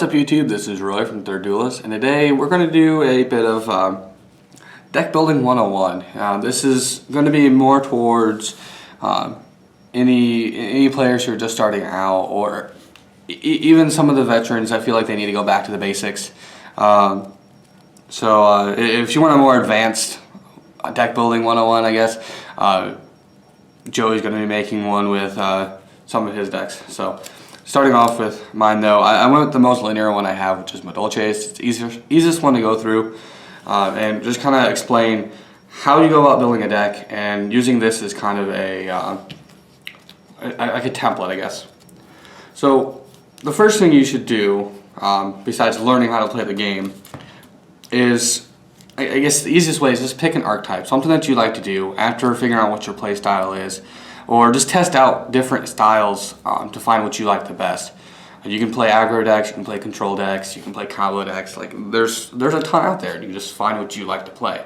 up YouTube, this is Roy from Third Duelist, and today we're going to do a bit of deck building 101. This is going to be more towards any players who are just starting out, or even some of the veterans that feel like they need to go back to the basics. So if you want a more advanced deck building 101, I guess, Joey's going to be making one with some of his decks. So starting off with mine though, I went with the most linear one I have, which is Madolches. It's the easiest one to go through and just kind of explain how you go about building a deck, and using this as kind of like a template, I guess. So the first thing you should do, besides learning how to play the game, is, I guess the easiest way is just pick an archetype, something that you like to do after figuring out what your play style is, or just test out different styles to find what you like the best. You can play aggro decks, you can play control decks, you can play combo decks. Like there's a ton out there. You can just find what you like to play.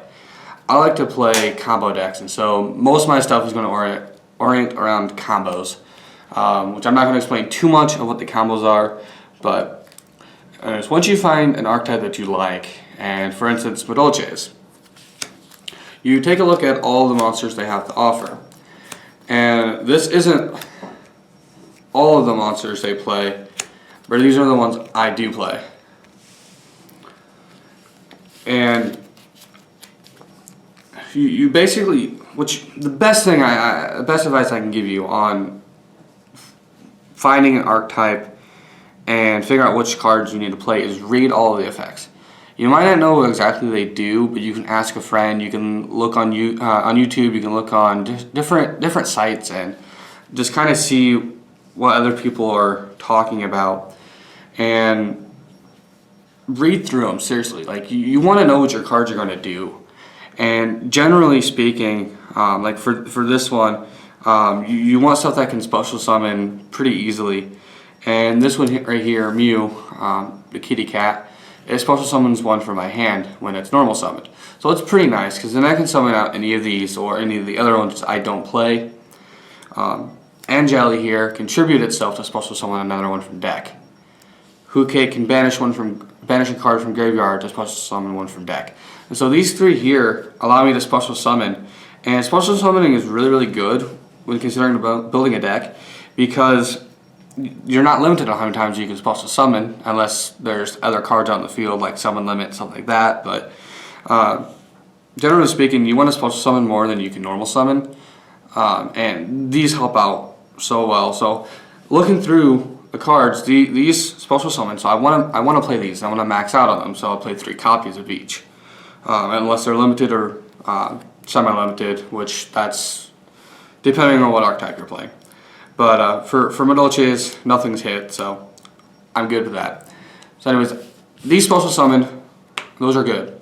I like to play combo decks, and so most of my stuff is going to orient around combos, which I'm not going to explain too much of what the combos are, but once you find an archetype that you like, and for instance Madolches, you take a look at all the monsters they have to offer. And this isn't all of the monsters they play, but these are the ones I do play. And you basically, the best advice I can give you on finding an archetype and figuring out which cards you need to play is read all of the effects. You might not know what exactly they do, but you can ask a friend. You can look on YouTube. You can look on different sites and just kind of see what other people are talking about and read through them seriously. Like you want to know what your cards are going to do. And generally speaking, like for this one, you want stuff that can special summon pretty easily. And this one right here, Mew, the kitty cat, it special summons one from my hand when it's normal summoned. So it's pretty nice, because then I can summon out any of these or any of the other ones I don't play. And Jelly here can tribute itself to special summon another one from deck. Hookay can banish a card from graveyard to special summon one from deck. And so these three here allow me to special summon. And special summoning is really, really good when considering about building a deck, because you're not limited on how many times you can special summon unless there's other cards on the field like summon limit, something like that. But generally speaking, you want to special summon more than you can normal summon, and these help out so well. So looking through the cards, these special summons, so I want to play these. I want to max out on them, so I'll play 3 copies of each, unless they're limited or semi-limited, which that's depending on what archetype you're playing. But for Madolches, nothing's hit, so I'm good with that. So anyways, these special summon, those are good.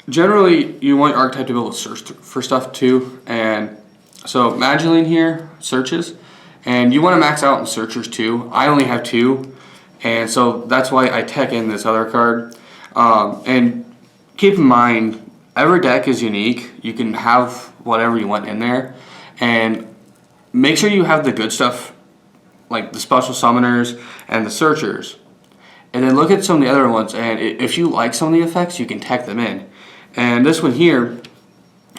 Generally, you want your archetype to be able to search for stuff too. And so Magellan here searches, and you want to max out in searchers too. I only have 2, and so that's why I tech in this other card. And keep in mind, every deck is unique. You can have whatever you want in there. And make sure you have the good stuff, like the special summoners and the searchers. And then look at some of the other ones, and if you like some of the effects, you can tech them in. And this one here,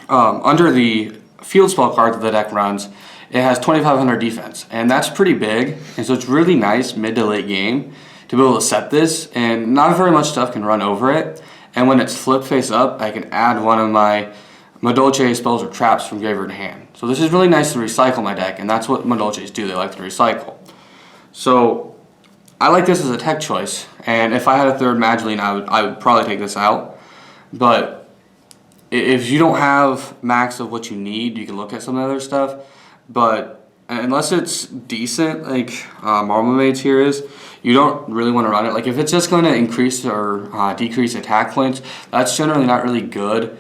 under the field spell card that the deck runs, it has 2500 defense. And that's pretty big, and so it's really nice mid to late game to be able to set this, and not very much stuff can run over it. And when it's flipped face up, I can add one of my Madolche spells or traps from graveyard to hand. So this is really nice to recycle my deck, and that's what Madolches do. They like to recycle. So I like this as a tech choice, and if I had a third Magellan, I would probably take this out. But if you don't have max of what you need, you can look at some other stuff. But unless it's decent, like Marble Maids here is, you don't really want to run it. Like if it's just going to increase or decrease attack points, that's generally not really good.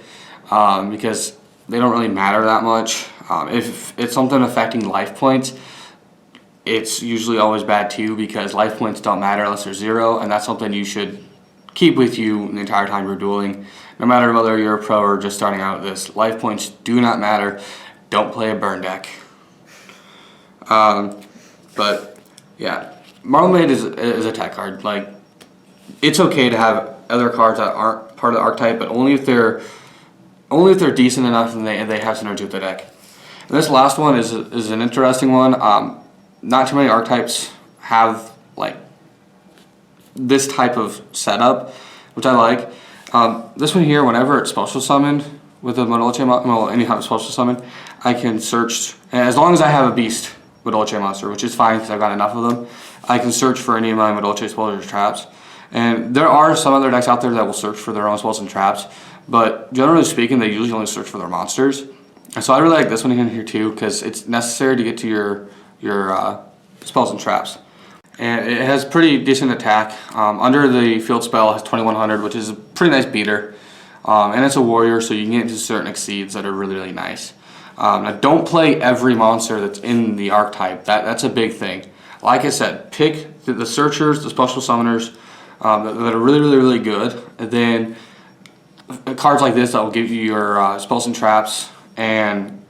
Because they don't really matter that much. If it's something affecting life points, it's usually always bad too, because life points don't matter unless they're 0, and that's something you should keep with you the entire time you're dueling. No matter whether you're a pro or just starting out with this, life points do not matter. Don't play a burn deck. But yeah, Marmalade is a tech card. Like, it's okay to have other cards that aren't part of the archetype, but only if they're decent enough and they have synergy with the deck. And this last one is an interesting one. Not too many archetypes have like this type of setup, which I like. This one here, whenever it's special summoned with a Madolche, well, any type of special summon, I can search, as long as I have a beast Madolche monster, which is fine because I've got enough of them, I can search for any of my Madolche spells or traps. And there are some other decks out there that will search for their own spells and traps, but generally speaking, they usually only search for their monsters. And so I really like this one in here too, because it's necessary to get to your spells and traps. And it has pretty decent attack. Under the field spell, it has 2100, which is a pretty nice beater. And it's a warrior, so you can get into certain exceeds that are really, really nice. Now, don't play every monster that's in the archetype. That's a big thing. Like I said, pick the searchers, the special summoners that are really, really, really good. And then cards like this that will give you your spells and traps, and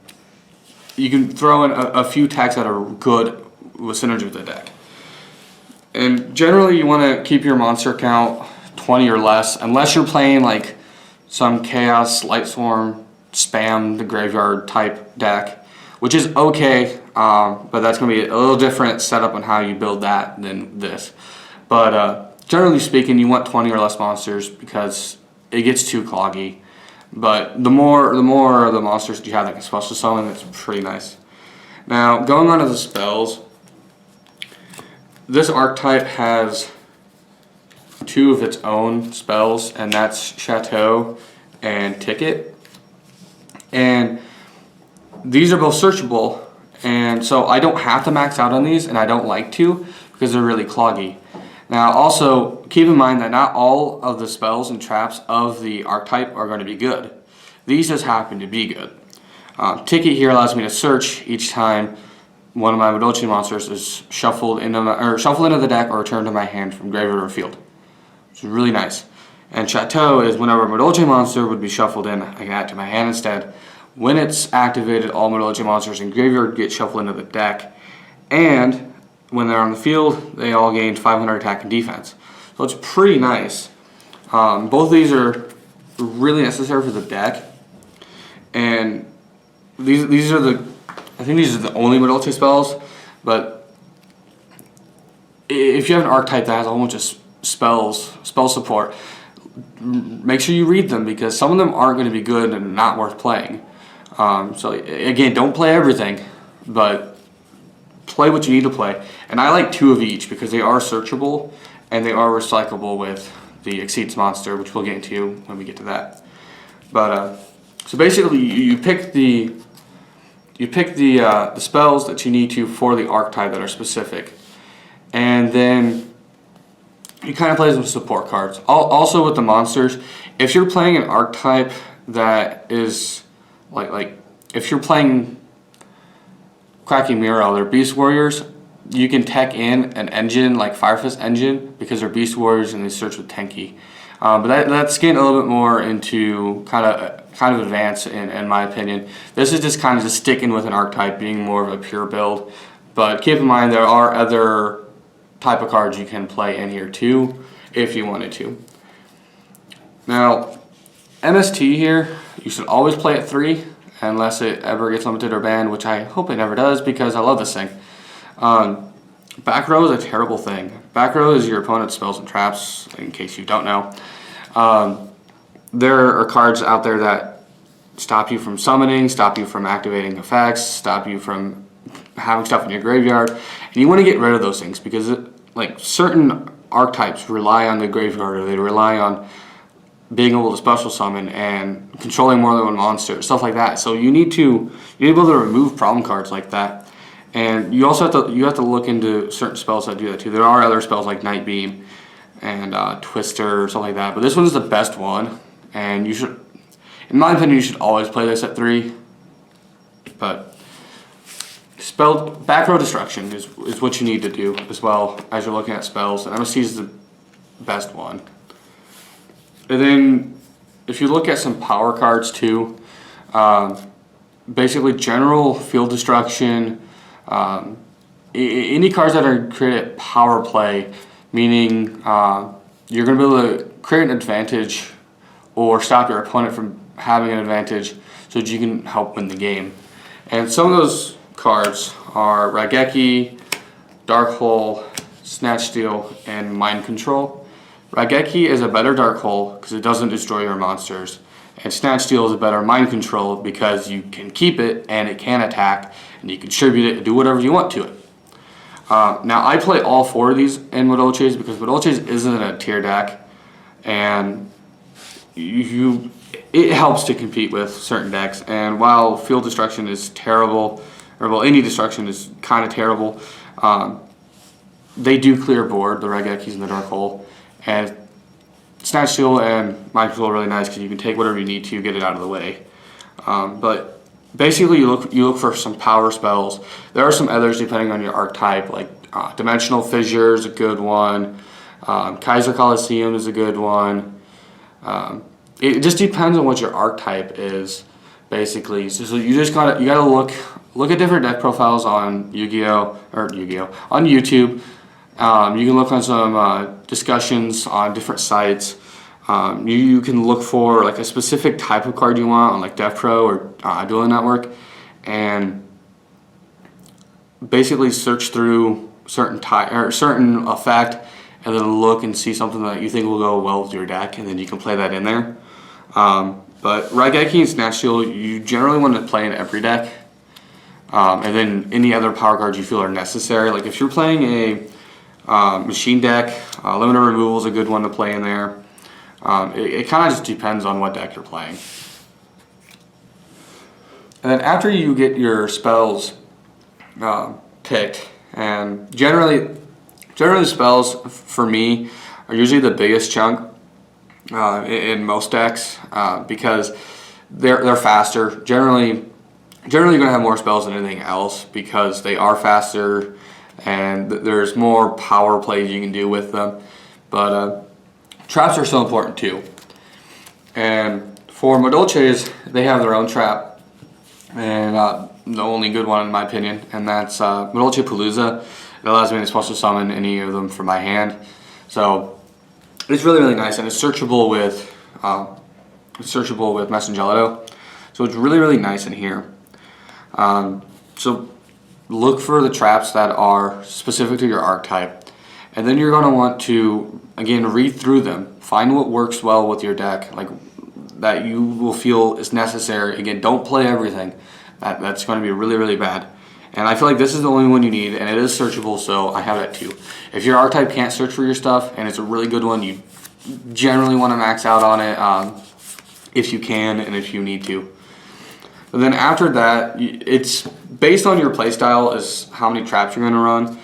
you can throw in a few tags that are good with synergy with the deck. And generally, you want to keep your monster count 20 or less, unless you're playing like some Chaos, Light Swarm, Spam the Graveyard type deck, which is okay, but that's going to be a little different setup on how you build that than this. But generally speaking, you want 20 or less monsters because it gets too cloggy. But the more of the monsters that you have that can special summon, it's pretty nice. Now, going on to the spells, this archetype has two of its own spells, and that's Chateau and Ticket. And these are both searchable, and so I don't have to max out on these, and I don't like to because they're really cloggy. Now, also, keep in mind that not all of the spells and traps of the archetype are going to be good. These just happen to be good. Ticket here allows me to search each time one of my Madolche monsters is shuffled into the deck or returned to my hand from graveyard or field. Which is really nice. And Chateau is whenever a Madolche monster would be shuffled in, I can add it to my hand instead. When it's activated, all Madolche monsters in graveyard get shuffled into the deck. And when they're on the field, they all gain 500 attack and defense. So it's pretty nice. Both of these are really necessary for the deck. And these are I think these are the only Madolche spells, but if you have an archetype that has a whole bunch of spell support, make sure you read them because some of them aren't going to be good and not worth playing. So again, don't play everything, but play what you need to play. And I like two of each because they are searchable and they are recyclable with the Exceeds monster, which we'll get into when we get to that. But so basically, you pick the spells that you need to for the archetype that are specific, and then you kind of play some support cards. Also with the monsters, if you're playing an archetype that is like if you're playing Cracking Miro, they're Beast Warriors, you can tech in an engine like Firefist engine because they're Beast Warriors and they search with Tenki. But that's getting a little bit more into kind of advanced in my opinion. This is just kind of just sticking with an archetype, being more of a pure build. But keep in mind there are other type of cards you can play in here too if you wanted to. Now, MST here, you should always play at 3 unless it ever gets limited or banned, which I hope it never does because I love this thing. Back row is a terrible thing. Back row is your opponent's spells and traps, in case you don't know. There are cards out there that stop you from summoning, stop you from activating effects, stop you from having stuff in your graveyard. And you want to get rid of those things because certain archetypes rely on the graveyard, or they rely on being able to special summon and controlling more than one monster, stuff like that. So you need to be able to remove problem cards like that. And you also have to look into certain spells that do that too. There are other spells like Night Beam and Twister or something like that, but this one's the best one. And you should, in my opinion, you should always play this at 3. But back row destruction is what you need to do as well as you're looking at spells. And MST is the best one. And then if you look at some power cards too, basically general field destruction, any cards that are created power play, meaning you're going to be able to create an advantage or stop your opponent from having an advantage so that you can help win the game. And some of those cards are Raigeki, Dark Hole, Snatch Steal, and Mind Control. Raigeki is a better Dark Hole because it doesn't destroy your monsters. And Snatch Steal is a better Mind Control because you can keep it and it can attack and you can distribute it and do whatever you want to it. Now I play all 4 of these in Madolches because Madolches isn't a tier deck, and it helps to compete with certain decks. And while Field Destruction is terrible, or well, any destruction is kind of terrible, they do clear board, the Raigekis and the Dark Hole, and Snatch Steal and Mind Control are really nice because you can take whatever you need to get it out of the way. But basically, you look for some power spells. There are some others depending on your archetype, like Dimensional Fissure is a good one. Kaiser Coliseum is a good one. It just depends on what your archetype is, basically. So you just gotta look at different deck profiles on Yu-Gi-Oh on YouTube. You can look on some discussions on different sites. You can look for like a specific type of card you want on like Dev Pro or Dueling Network, and basically search through certain effect, and then look and see something that you think will go well with your deck, and then you can play that in there. But Raigeki and Snatch Steal you generally want to play in every deck, and then any other power cards you feel are necessary. Like if you're playing a machine deck, Limited Removal is a good one to play in there. It kind of just depends on what deck you're playing. And then after you get your spells picked, and generally spells for me are usually the biggest chunk in most decks because they're faster. Generally you're going to have more spells than anything else because they are faster and there's more power plays you can do with them. But traps are so important too. And for Madolches, they have their own trap, and the only good one in my opinion, and that's Madolche Palooza. It allows me to special summon any of them from my hand. So it's really, really nice, and it's searchable with Messengelito. So it's really, really nice in here. So look for the traps that are specific to your archetype, and then you're going to want to, again, read through them. Find what works well with your deck, like that you will feel is necessary. Again, don't play everything. That's going to be really, really bad. And I feel like this is the only one you need, and it is searchable, so I have that too. If your archetype can't search for your stuff, and it's a really good one, you generally want to max out on it if you can and if you need to. But then after that, it's based on your playstyle is how many traps you're going to run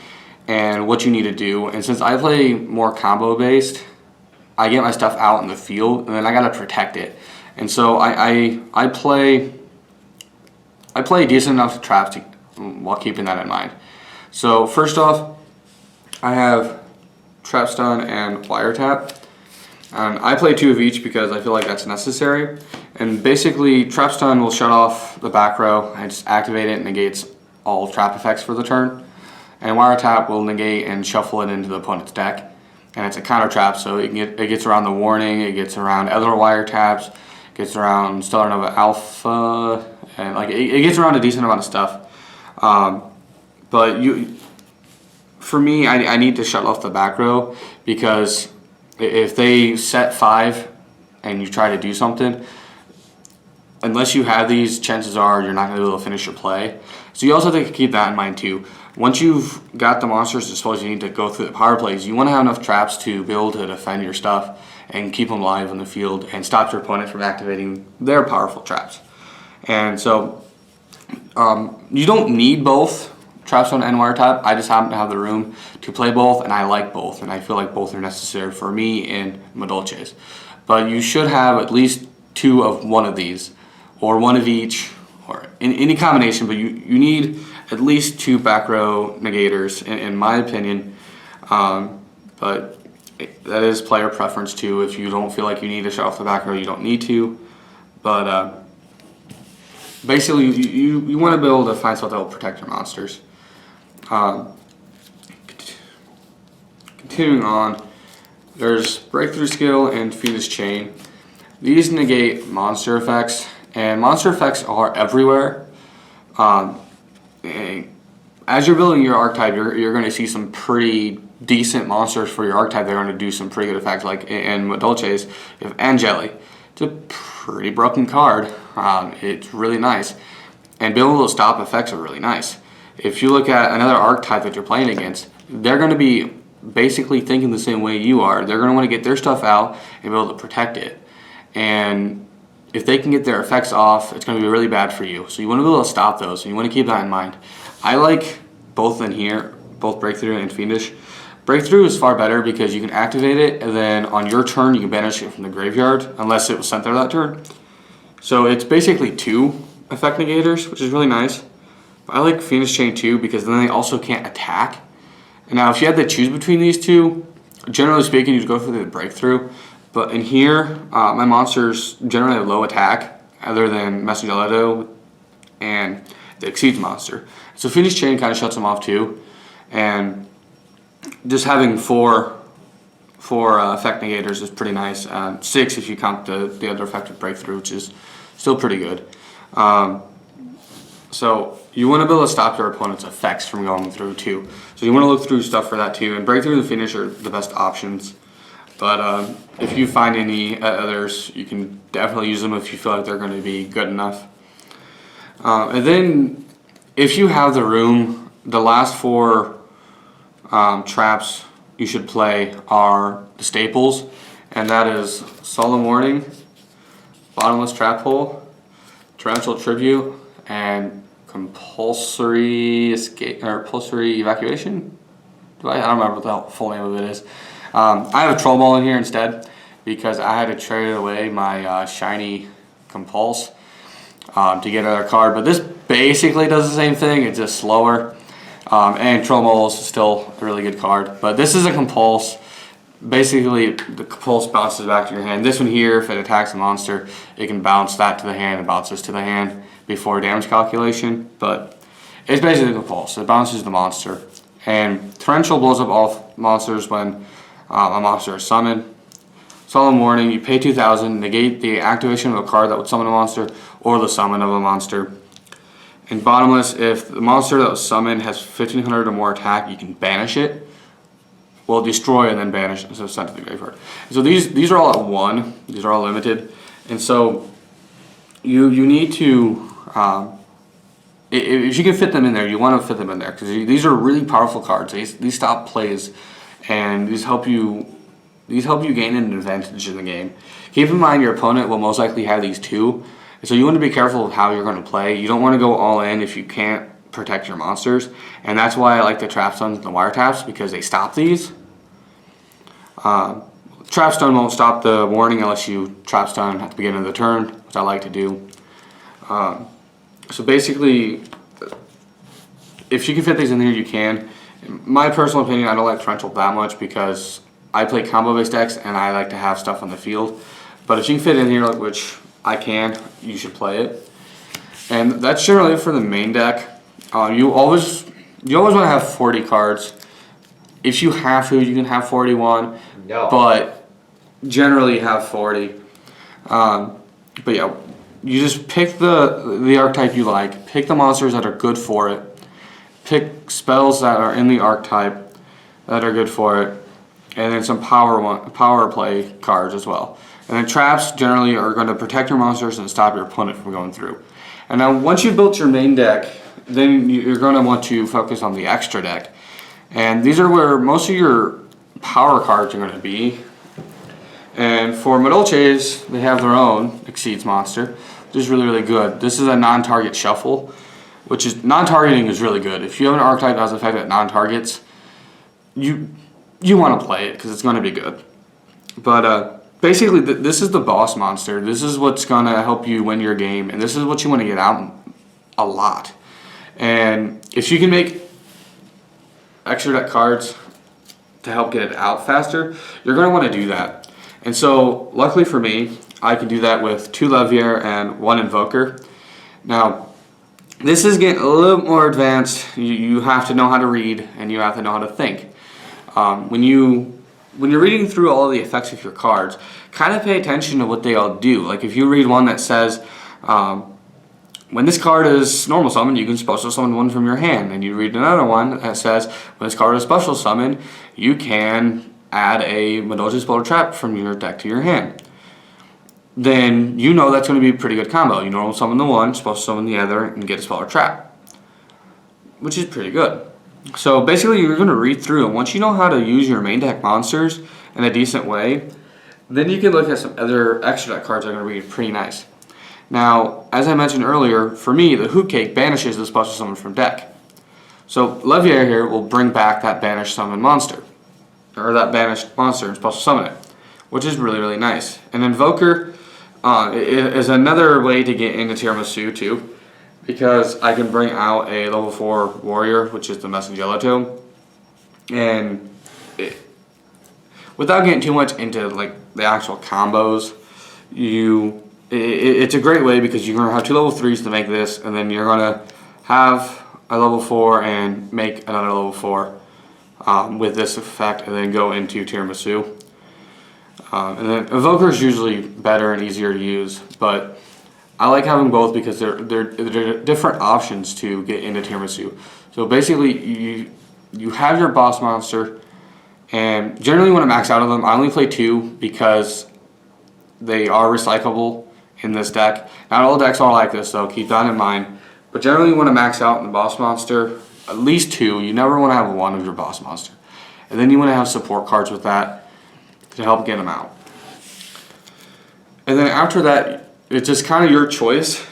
and what you need to do. And since I play more combo based, I get my stuff out in the field and then I got to protect it. And so I play decent enough traps while keeping that in mind. So first off, I have Trap Stun and Wiretap. I play 2 of each because I feel like that's necessary. And basically, Trap Stun will shut off the back row and just activate it and negates all trap effects for the turn. And Wiretap will negate and shuffle it into the opponent's deck. And it's a counter trap, so it gets around the warning, it gets around other wiretaps, gets around Stellar Nova Alpha, and like it gets around a decent amount of stuff. But for me, I need to shut off the back row because if they set 5 and you try to do something, unless you have these, chances are you're not going to be able to finish your play. So you also have to keep that in mind too. Once you've got the monsters disposed, you need to go through the power plays. You want to have enough traps to be able to defend your stuff and keep them live on the field and stop your opponent from activating their powerful traps. And so you don't need both Trap Stun and Wiretap. I just happen to have the room to play both, and I like both, and I feel like both are necessary for me in Madolches. But you should have at least 2 of one of these, or 1 of each, or in any combination, but you need at least 2 back row negators, in my opinion. But that is player preference too. If you don't feel like you need to shut off the back row, you don't need to. But basically, you want to be able to find stuff that will protect your monsters. Continuing on, there's Breakthrough Skill and Fiendish Chain. These negate monster effects, and monster effects are everywhere. As you're building your archetype, you're going to see some pretty decent monsters for your archetype. They're going to do some pretty good effects, like in Madolches, you have Angeli. It's a pretty broken card. It's really nice. And being able to stop effects are really nice. If you look at another archetype that you're playing against, they're going to be basically thinking the same way you are. They're going to want to get their stuff out and be able to protect it. And if they can get their effects off, it's going to be really bad for you. So you want to be able to stop those, and you want to keep that in mind. I like both in here, both Breakthrough and Fiendish. Breakthrough is far better because you can activate it, and then on your turn you can banish it from the graveyard, unless it was sent there that turn. So it's basically 2 effect negators, which is really nice. But I like Fiendish Chain too because then they also can't attack. And now if you had to choose between these two, generally speaking, you'd go for the Breakthrough. But in here, my monsters generally have low attack, other than Messenger and the Exceeds monster. So Fiendish Chain kind of shuts them off too. And just having four effect negators is pretty nice. 6 if you count the other effect of Breakthrough, which is still pretty good. So you want to be able to stop your opponent's effects from going through too. So you want to look through stuff for that too. And Breakthrough and Fiendish are the best options. But if you find any others, you can definitely use them if you feel like they're going to be good enough. And then if you have the room, the last 4 traps you should play are the staples, and that is Solemn Warning, Bottomless Trap Hole, Torrential Tribute, and Compulsory Escape or Compulsory Evacuation. I don't remember what the full name of it is. I have a Troll Ball in here instead because I had to trade away my shiny Compulse to get another card. But this basically does the same thing. It's just slower. And Troll Ball is still a really good card. But this is a Compulse. Basically, the Compulse bounces back to your hand. This one here, if it attacks a monster, it can bounce that to the hand and bounces to the hand before damage calculation. But it's basically a Compulse. It bounces the monster. And Torrential blows up all monsters when a monster is summoned. Solemn Warning, you pay 2,000, negate the activation of a card that would summon a monster or the summon of a monster. And Bottomless, if the monster that was summoned has 1,500 or more attack, you can banish it. Well, destroy and then banish, so send to the graveyard. So these are all at 1. These are all limited. And so you need to, if you can fit them in there, you want to fit them in there because these are really powerful cards. These stop plays, and these help you gain an advantage in the game. Keep in mind your opponent will most likely have these too, so you want to be careful of how you're going to play. You don't want to go all in if you can't protect your monsters, and that's why I like the Trap Stones and the Wiretaps because they stop these. Trap Stone won't stop the warning unless you Trap Stone at the beginning of the turn, which I like to do. So basically, if you can fit these in there, you can. In my personal opinion, I don't like Torrential that much because I play combo-based decks and I like to have stuff on the field. But if you can fit in here, which I can, you should play it. And that's generally it for the main deck. You always want to have 40 cards. If you have to, you can have 41. No. But generally have 40. But yeah, you just pick the archetype you like. Pick the monsters that are good for it. Pick spells that are in the archetype that are good for it. And then some power play cards as well. And then traps generally are going to protect your monsters and stop your opponent from going through. And now once you've built your main deck, then you're going to want to focus on the extra deck. And these are where most of your power cards are going to be. And for Madolches, they have their own Exceeds monster, which is really, really good. This is a non-target shuffle, which is non-targeting is really good. If you have an archetype that has effect at non-targets, you want to play it because it's going to be good. But basically, this is the boss monster. This is what's going to help you win your game, and this is what you want to get out a lot. And if you can make extra deck cards to help get it out faster, you're going to want to do that. And so, luckily for me, I can do that with 2 Levier and 1 Invoker. Now, This is getting a little more advanced. You have to know how to read, and you have to know how to think. When you're reading through all the effects of your cards, kind of pay attention to what they all do. Like if you read one that says, when this card is normal summon, you can special summon one from your hand. And you read another one that says, when this card is special summon, you can add a Madolches Spell Trap from your deck to your hand. Then you know that's going to be a pretty good combo. You normal summon the one, special summon the other, and get a Spell Trap, which is pretty good. So basically you're going to read through, and once you know how to use your main deck monsters in a decent way, then you can look at some other extra deck cards that are going to be pretty nice. Now, as I mentioned earlier, for me, the Hoot Cake banishes the special summon from deck. So Leviair here will bring back that banished summon monster, or that banished monster and special summon it, which is really, really nice. And Invoker is another way to get into Tiramisu too, because I can bring out a level 4 warrior, which is the Messengelito, and without getting too much into like the actual combos, it's a great way because you're going to have 2 level 3s to make this, and then you're going to have a level 4 and make another level 4 with this effect, and then go into Tiramisu. And then Evoker is usually better and easier to use, but I like having both because they're different options to get into Tiramisu. So basically, you have your boss monster, and generally when I max out of them, I only play 2 because they are recyclable in this deck. Not all decks are like this, so keep that in mind. But generally, when I max out in the boss monster, at least 2. You never want to have 1 of your boss monster, and then you want to have support cards with that to help get them out. And then after that, it's just kind of your choice,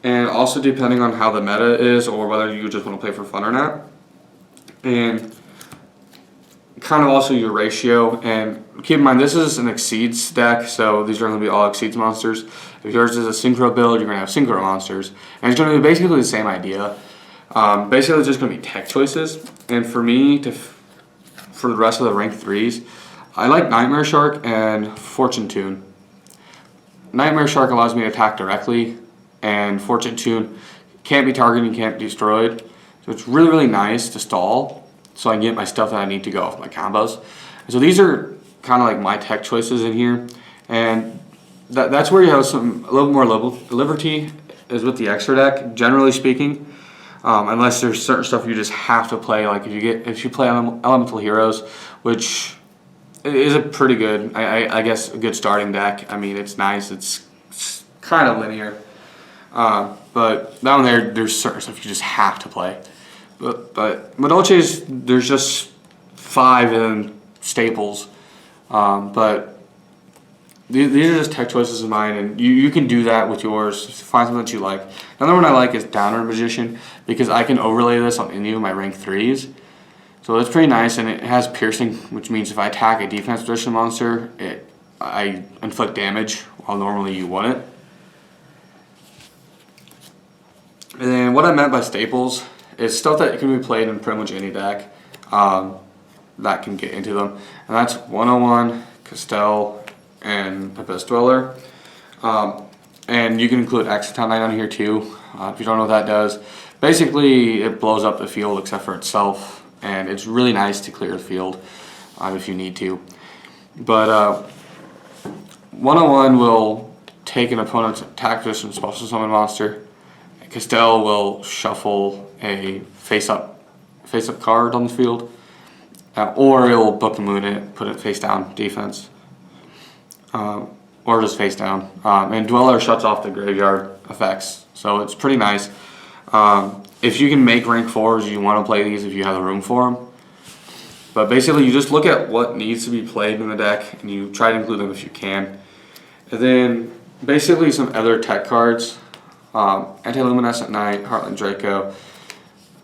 and also depending on how the meta is or whether you just want to play for fun or not, and kind of also your ratio. And keep in mind, this is an Exceeds deck, so these are going to be all Exceeds monsters. If yours is a Synchro build, you're going to have Synchro monsters, and it's going to be basically the same idea. Basically, it's just going to be tech choices. And for me, for the rest of the rank 3s, I like Nightmare Shark and Fortune Tune. Nightmare Shark allows me to attack directly, and Fortune Tune can't be targeted and can't be destroyed. So it's really, really nice to stall, so I can get my stuff that I need to go off my combos. And so these are kind of like my tech choices in here, and that's where you have a little more liberty is with the extra deck, generally speaking. Unless there's certain stuff you just have to play, like if you play Elemental Heroes, which is a pretty good, I guess, a good starting deck. I mean, it's nice. It's kind of linear, but down there's certain stuff you just have to play. But Madolches, there's just 5 in staples, but these are just tech choices of mine, and you can do that with yours. Find something that you like. Another one I like is Downward Magician, because I can overlay this on any of my rank 3s. So it's pretty nice, and it has piercing, which means if I attack a defense magician monster, I inflict damage while normally you wouldn't. And then what I meant by staples is stuff that can be played in pretty much any deck that can get into them. And that's 101, Castell, and Abyss Dweller. And you can include Exciton Knight on here too. If you don't know what that does, basically it blows up the field except for itself, and it's really nice to clear the field if you need to. But 101 will take an opponent's attack position special summon monster. Castell will shuffle a face-up card on the field, or it'll Book the Moon it, put it face down defense, or just face down. And Dweller shuts off the graveyard effects, so it's pretty nice. If you can make rank 4s, you want to play these if you have the room for them. But basically, you just look at what needs to be played in the deck, and you try to include them if you can. And then basically some other tech cards. Anti-Luminescent Knight, Heartland Draco,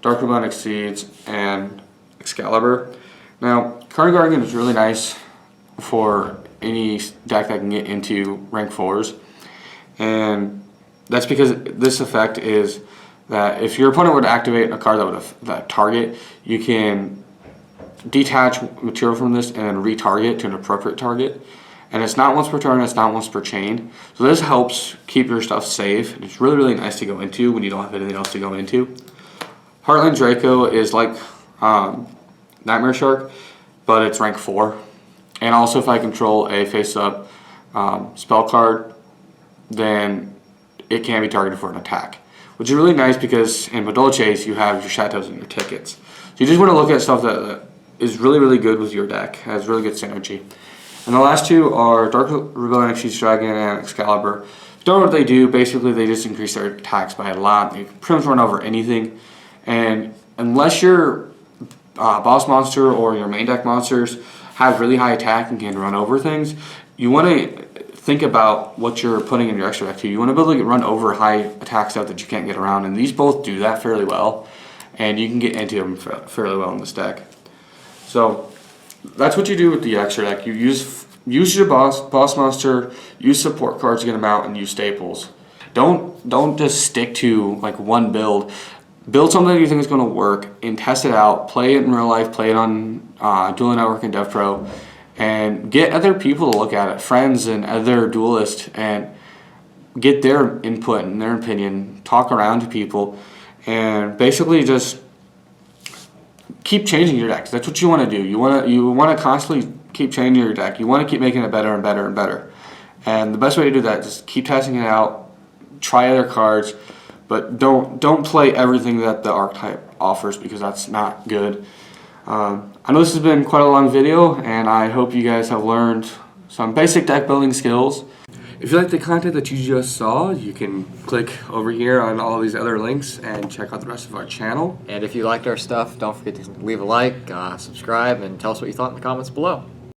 Dark Robotic Seeds, and Excalibur. Now, Card Guardian is really nice for any deck that can get into rank 4s. And that's because this effect is that if your opponent would activate a card that target, you can detach material from this and then retarget to an appropriate target. and it's not once per turn, it's not once per chain. So this helps keep your stuff safe, and it's really, really nice to go into when you don't have anything else to go into. Heartland Draco is like Nightmare Shark, but it's rank 4. And also if I control a face-up spell card, then it can be targeted for an attack, which is really nice because in Madolches you have your Chateaus and your tickets. So you just want to look at stuff that is really, really good with your deck, has really good synergy. And the last two are Dark Rebellion Exceeds Dragon and Excalibur. If you don't know what they do, basically they just increase their attacks by a lot. They pretty much run over anything. And unless your boss monster or your main deck monsters have really high attack and can run over things, you want to think about what you're putting in your extra deck too. You want to be able to run over high attack stuff that you can't get around, and these both do that fairly well, and you can get into them fairly well in this deck. So that's what you do with the extra deck. You use your boss monster, use support cards to get them out, and use staples. Don't just stick to like one build. Build something that you think is going to work and test it out. Play it in real life. Play it on Dueling Network and DevPro. And get other people to look at it, friends and other duelists, and get their input and their opinion. Talk around to people, and basically just keep changing your decks. That's what you want to do. You want to constantly keep changing your deck. You want to keep making it better and better and better. And the best way to do that is keep testing it out. Try other cards, but don't play everything that the archetype offers, because that's not good. I know this has been quite a long video, and I hope you guys have learned some basic deck building skills. If you like the content that you just saw, you can click over here on all these other links and check out the rest of our channel. And if you liked our stuff, don't forget to leave a like, subscribe, and tell us what you thought in the comments below.